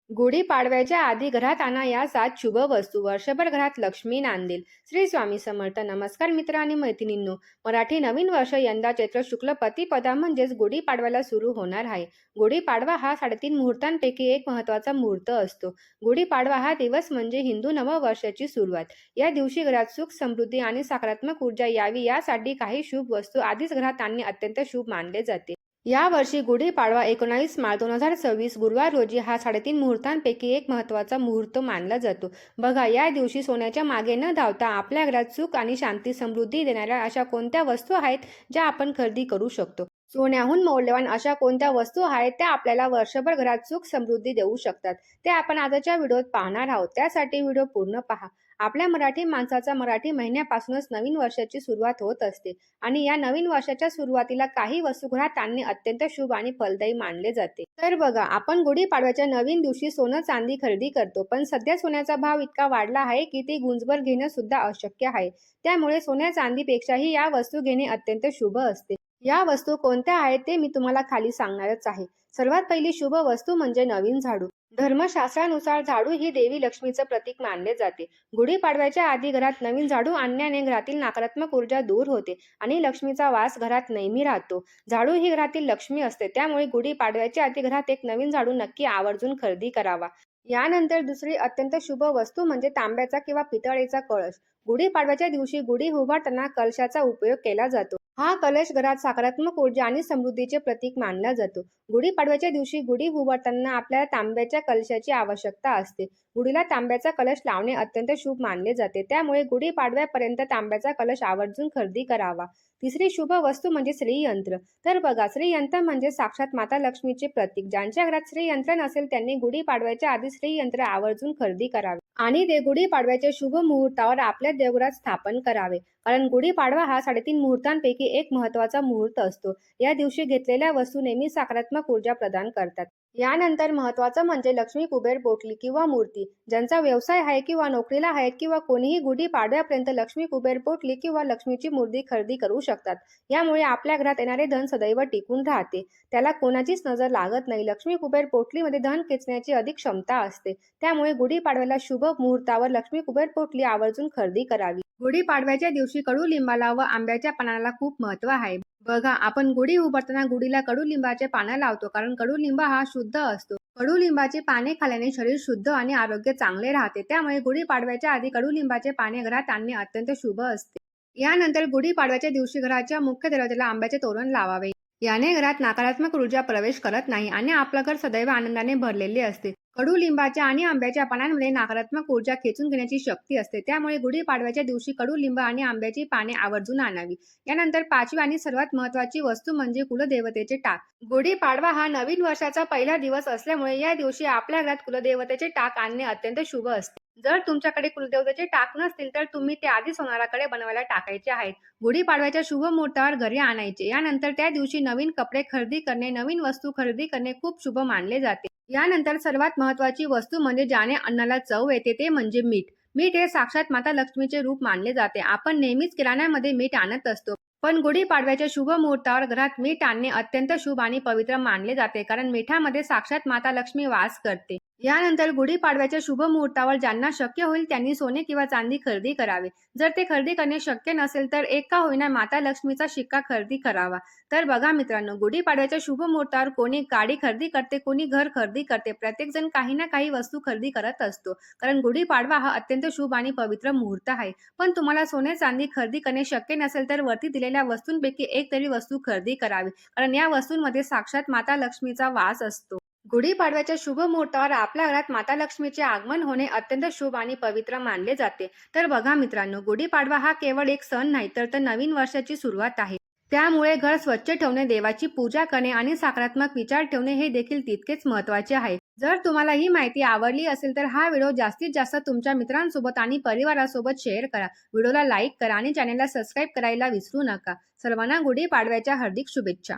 गुढीपाडव्याच्या आधी घरात आणा या 7 शुभ वस्तू वर्षभर घरात लक्ष्मी नांदेल. श्री स्वामी समर्थ. नमस्कार मित्र आणि मैत्रिणींनो. मराठी नवीन वर्ष यंदा चैत्र शुक्ल प्रतिपदा म्हणजेच गुढीपाडव्याला सुरू होणार आहे. गुढीपाडवा हा 3.5 मुहूर्तांपैकी एक महत्त्वाचा मुहूर्त असतो. गुढीपाडवा हा दिवस म्हणजे हिंदू नववर्षाची सुरुवात. या दिवशी घरात सुख, समृद्धी आणि सकारात्मक ऊर्जा यावी यासाठी काही शुभ वस्तू आधीच घरात आणणे अत्यंत शुभ मानले जाते. यावर्षी गुढीपाडवा 19 मार्च 2026 गुरुवार रोजी हा 3.5 मुहूर्तांपैकी एक महत्त्वाचा मुहूर्त मानला जातो. बघा, या दिवशी सोन्याच्या मागे न धावता आपल्या घरात सुख आणि शांती समृद्धी देणाऱ्या अशा कोणत्या वस्तू आहेत ज्या आपण खरेदी करू शकतो. सोन्याहून मौल्यवान अशा कोणत्या वस्तू आहेत त्या आपल्याला वर्षभर घरात सुख समृद्धी देऊ शकतात, ते आपण आजच्या व्हिडिओत पाहणार आहोत. त्यासाठी व्हिडिओ पूर्ण पहा. आपल्या मराठी माणसाचा मराठी महिन्यापासूनच नवीन वर्षाची सुरुवात होत असते आणि या नवीन वर्षाच्या सुरुवातीला काही वस्तू घरात आणणे अत्यंत शुभ आणि फलदायी मानले जाते. तर बघा, आपण गुढीपाडव्याच्या नवीन दिवशी सोनं चांदी खरेदी करतो, पण सध्या सोन्याचा भाव इतका वाढला आहे की ती गुंजभर घेणं सुद्धा अशक्य आहे. त्यामुळे सोन्या चांदीपेक्षाही या वस्तू घेणे अत्यंत शुभ असते. या वस्तू कोणत्या आहेत ते मी तुम्हाला खाली सांगणारच आहे. सर्वात पहिली शुभ वस्तू म्हणजे नवीन झाडू. धर्मशास्त्रानुसार झाडू ही देवी लक्ष्मीचं प्रतीक मानले जाते. गुढीपाडव्याच्या आधी घरात नवीन झाडू आणण्याने घरातील नकारात्मक ऊर्जा दूर होते आणि लक्ष्मीचा वास घरात नेहमी राहतो. झाडू ही घरातील लक्ष्मी असते, त्यामुळे गुढीपाडव्याच्या आधी घरात एक नवीन झाडू नक्की आवर्जून खरेदी करावा. यानंतर दुसरी अत्यंत शुभ वस्तू म्हणजे तांब्याचा किंवा पितळेचा कळश. गुढीपाडव्याच्या दिवशी गुढी उभारताना कलशाचा उपयोग केला जातो. हा कलश घरात सकारात्मक ऊर्जा आणि समृद्धीचे प्रतीक मानला जातो. गुढीपाडव्याच्या दिवशी गुढी उभारताना आपल्याला तांब्याच्या कलशाची आवश्यकता असते. गुढीला तांब्याचा कलश लावणे अत्यंत शुभ मानले जाते, त्यामुळे गुढीपाडव्यापर्यंत तांब्याचा कलश आवर्जून खरेदी करावा. तिसरी शुभ वस्तू म्हणजे श्रीयंत्र. तर बघा, श्रीयंत्र म्हणजे साक्षात माता लक्ष्मीचे प्रतीक. ज्यांच्या घरात श्रीयंत्र नसेल त्यांनी गुढीपाडव्याच्या आधी श्रीयंत्र आवर्जून खरेदी करावे आणि ते गुढीपाडव्याच्या शुभ मुहूर्तावर आपल्या देवघरात स्थापन करावे. कारण गुढीपाडवा हा 3.5 मुहूर्तांपैकी एक महत्त्वाचा मुहूर्त असतो. या दिवशी घेतलेल्या वस्तू नेहमी सकारात्मक ऊर्जा प्रदान करतात. यानंतर महत्त्वाचं म्हणजे लक्ष्मी कुबेर पोटली किंवा मूर्ती. ज्यांचा व्यवसाय आहे किंवा नोकरीला आहेत किंवा कोणीही गुढीपाडव्यापर्यंत लक्ष्मी कुबेर पोटली किंवा लक्ष्मीची मूर्ती खरेदी करू शकतात. यामुळे आपल्या घरात येणारे धन सदैव टिकून राहते. त्याला कोणाचीच नजर लागत नाही. लक्ष्मी कुबेर पोटलीमध्ये धन खेचण्याची अधिक क्षमता असते. त्यामुळे गुढीपाडव्याला शुभ मुहूर्तावर लक्ष्मी कुबेर पोटली आवर्जून खरेदी करावी. गुढीपाडव्याच्या दिवशी कडुलिंबाला व आंब्याच्या पानाला खूप महत्त्व आहे. बघा, आपण गुढी उभारताना गुढीला कडुलिंबाचे पानं लावतो, कारण कडुलिंब हा शुद्ध असतो. कडुलिंबाची पाने खाल्याने शरीर शुद्ध आणि आरोग्य चांगले राहते. त्यामुळे गुढीपाडव्याच्या आधी कडुलिंबाचे पाने घरात आणणे अत्यंत शुभ असते. यानंतर गुढीपाडव्याच्या दिवशी घराच्या मुख्य दरवाजाला आंब्याचे तोरण लावावे. याने घरात नकारात्मक ऊर्जा प्रवेश करत नाही आणि आपलं घर सदैव आनंदाने भरलेले असते. कडुलिंबाच्या आणि आंब्याच्या पानांमध्ये नकारात्मक ऊर्जा खेचून घेण्याची शक्ती असते. त्यामुळे गुढीपाडव्याच्या दिवशी कडुलिंब आणि आंब्याची पाने आवर्जून आणावी. यानंतर पाचवी आणि सर्वात महत्त्वाची वस्तू म्हणजे कुलदेवतेचे टाक. गुढीपाडवा हा नवीन वर्षाचा पहिला दिवस असल्यामुळे या दिवशी आपल्या घरात कुलदेवतेचे टाक आणणे अत्यंत शुभ असते. जर तुमच्याकडे कुलदेवतेचे टाक नसतील तर तुम्ही ते आधी सोनाराकडे बनवायला टाकायचे आहेत. गुढीपाडव्याच्या शुभ मुहूर्तावर घरी आणायचे. यानंतर त्या दिवशी नवीन कपडे खरेदी करणे, नवीन वस्तू खरेदी करणे खूप शुभ मानले जाते. यानंतर सर्वात महत्त्वाची वस्तू म्हणजे ज्याने अन्नाला चव येते ते म्हणजे मीठ. मीठ हे साक्षात माता लक्ष्मीचे रूप मानले जाते. आपण नेहमीच किराण्यामध्ये मीठ आणत असतो, पण गुढीपाडव्याच्या शुभ मुहूर्तावर घरात मीठ आणणे अत्यंत शुभ आणि पवित्र मानले जाते, कारण मिठामध्ये साक्षात माता लक्ष्मी वास करते. यानंतर गुढीपाडव्याच्या शुभ मुहूर्तावर ज्यांना शक्य होईल त्यांनी सोने किंवा चांदी खरेदी करावे. जर ते खरेदी करणे शक्य नसेल तर एक का होईना माता लक्ष्मीचा शिक्का खरेदी करावा. तर बघा मित्रांनो, गुढीपाडव्याच्या शुभ मुहूर्तावर कोणी गाडी खरेदी करते, कोणी घर खरेदी करते. प्रत्येक जण काही ना काही वस्तू खरेदी करत असतो, कारण गुढीपाडवा हा अत्यंत शुभ आणि पवित्र मुहूर्त आहे. पण तुम्हाला सोने चांदी खरेदी करणे शक्य नसेल तर वरती दिलेल्या वस्तूंपैकी एक तरी वस्तू खरेदी करावी, कारण या वस्तूंमध्ये साक्षात माता लक्ष्मीचा वास असतो. गुढीपाडव्याच्या शुभ मुहूर्तावर आपल्या घरात माता लक्ष्मीचे आगमन होणे अत्यंत शुभ आणि पवित्र मानले जाते. तर बघा मित्रांनो, गुढीपाडवा हा केवळ एक सण नाही तर नवीन वर्षाची सुरुवात आहे. त्यामुळे घर स्वच्छ ठेवणे, देवाची पूजा करणे आणि सकारात्मक विचार ठेवणे हे देखील तितकेच महत्त्वाचे आहे. जर तुम्हाला ही माहिती आवडली असेल तर हा व्हिडिओ जास्तीत जास्त तुमच्या मित्रांसोबत आणि परिवारासोबत शेअर करा. व्हिडिओला लाईक करा आणि चॅनलला सबस्क्राईब करायला विसरू नका. सर्वांना गुढीपाडव्याच्या हार्दिक शुभेच्छा.